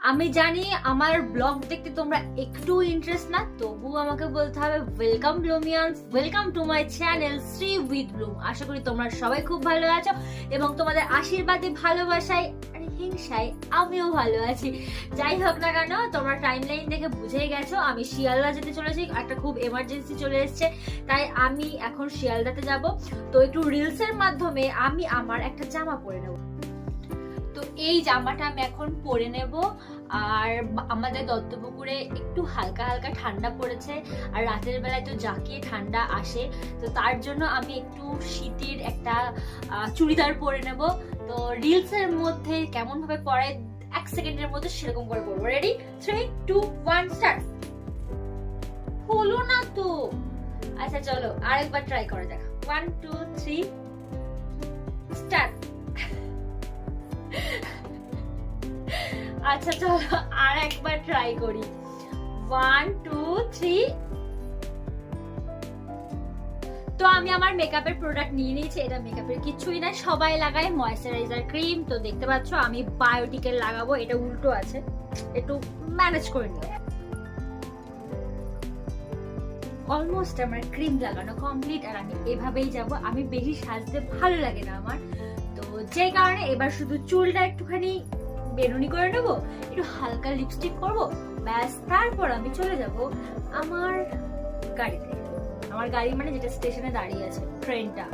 আমি জানি আমার ব্লগ দেখতে তোমরা একটু ইন্টারেস্ট না, তবু আমাকে বলতে হবে welcome Bloomians, welcome to my channel Shree with Bloom. আশা করি তোমরা সবাই খুব ভালো আছো এবং তোমাদের আশীর্বাদে ভালোবাসায় আর হিংসায় আমিও ভালো আছি। যাই হোক না কেন, তোমরা টাইমলাইন দেখে বুঝেই গেছো আমি শিয়ালদা যেতে চলেছি। একটা খুব এমার্জেন্সি চলে এসেছে, তাই আমি এখন শিয়ালদাতে যাব। তো একটু রিলসের মাধ্যমে আমি আমার একটা জামা পরে নেব। তো এই জামাটা আমি এখন পরে নেব। আর আমাদের দত্তপুকুরে একটু হালকা হালকা ঠান্ডা পড়েছে, আর রাতের বেলায় তো জাকিয়ে ঠান্ডা আসে, তো তার জন্য আমি একটু শীতের একটা চুড়িদার পরে নেব। তো রিলসের মধ্যে কেমন ভাবে পরে 1 সেকেন্ডের মধ্যে সেরকম করে পরবো। Ready, 3, 2, 1 start. হলো না তো, আচ্ছা চলো আরেকবার ট্রাই করা যাক। 1, 2, 3 স্টার্ট। আচ্ছা চলো আর একবার ট্রাই করি। 1, 2, 3। তো আমি আমার মেকআপের প্রোডাক্ট নিয়ে নিয়েছি। এটা মেকআপের কিছুই না, সবাই লাগায় ময়শ্চারাইজার ক্রিম। তো দেখতে পাচ্ছ আমি বায়োটিকের লাগাবো, এটা উল্টো আছে, একটু ম্যানেজ করে নিও। অলমোস্ট আমার ক্রিম লাগানো কমপ্লিট, আর আমি এভাবেই যাব। আমি বেশি সাজতে ভালো লাগে না আমার, তো যে কারণে এবার শুধু চুলটা একটুখানি বেনুনি করে নেবো, একটু হালকা লিপস্টিক করবো, ব্যাস। তারপর আমি চলে যাব আমার গাড়িতে। আমার গাড়ি মানে যেটা স্টেশনে দাঁড়িয়ে আছে, ট্রেনটা।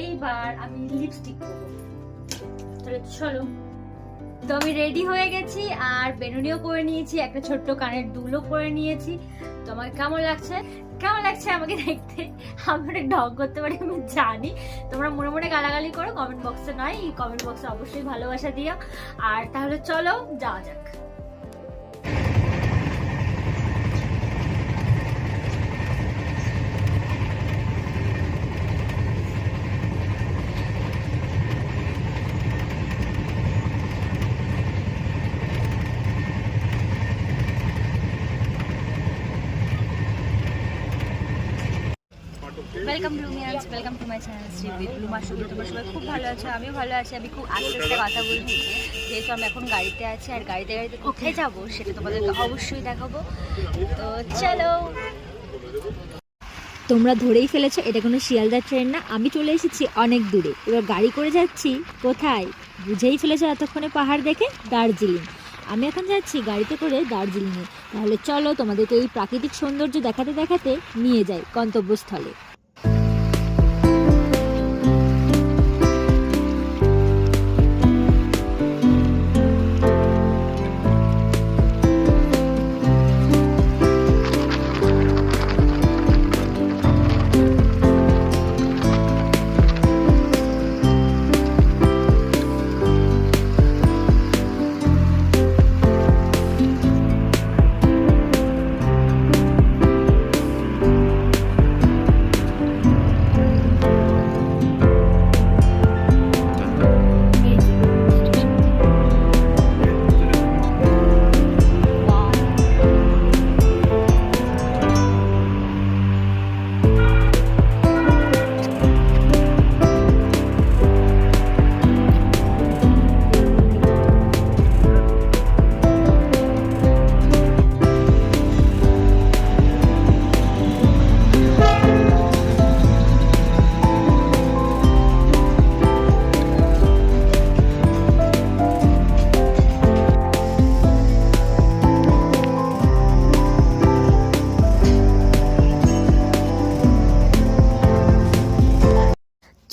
এইবার আমি লিপস্টিক করবো, তাহলে চলো। তো আমি রেডি হয়ে গেছি, আর বেনুনিও করে নিয়েছি, একটা ছোট্ট কানের দুলও করে নিয়েছি। তো আমাকে কেমন লাগছে, কেমন লাগছে আমাকে দেখতে? আমি অনেক ঢং করতে পারি আমি জানি, তোমরা মনে মনে গালাগালি করো কমেন্ট বক্সে, নয় কমেন্ট বক্সে অবশ্যই ভালোবাসা দিও। আর তাহলে চলো যাওয়া যাক। Welcome Bloomians, welcome to my channel Shree with Bloom. আশা করি তোমরা সবাই খুব ভালো আছো, আমিও ভালো আছি। আমি খুব আস্তে আস্তে কথা বলছি, যেহেতু আমি এখন গাড়িতে আছি, আর গাড়িতে গাড়িতে কোথায় যাবো সেটা তোমাদেরকে অবশ্যই দেখাবো। তো চলো। তোমরা ধরেই ফেলেছো, এটা কোনো শিয়ালদা ট্রেন না, আমি চলে এসেছি অনেক দূরে। এবার গাড়ি করে যাচ্ছি কোথায়, বুঝেই ফেলেছো এতক্ষণে পাহাড় দেখে, দার্জিলিং। আমি এখন যাচ্ছি গাড়িতে করে দার্জিলিংয়ে। তাহলে চলো তোমাদেরকে এই প্রাকৃতিক সৌন্দর্য দেখাতে দেখাতে নিয়ে যাই গন্তব্যস্থলে।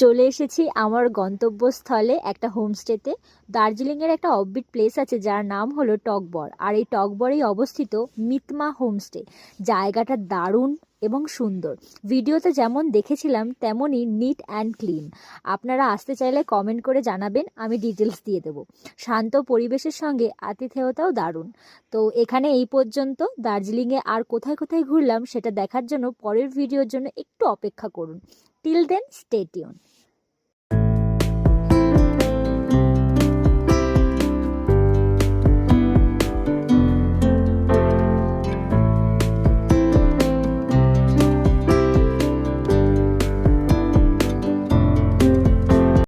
চলে এসেছি আমার গন্তব্যস্থলে, একটা হোমস্টেতে। দার্জিলিংয়ের একটা অফবিট প্লেস আছে যার নাম হলো টকবর, আর এই টকবরেই অবস্থিত মিতমা হোমস্টে। জায়গাটা দারুণ, এবং সুন্দর। ভিডিওতে যেমন দেখেছিলাম তেমনই নিট অ্যান্ড ক্লিন। আপনারা আসতে চাইলে কমেন্ট করে জানাবেন, আমি ডিটেলস দিয়ে দেবো। শান্ত পরিবেশের সঙ্গে আতিথেয়তাও দারুণ। তো এখানে এই পর্যন্ত। দার্জিলিংয়ে আর কোথায় কোথায় ঘুরলাম সেটা দেখার জন্য পরের ভিডিওর জন্য একটু অপেক্ষা করুন। Till then stay tune.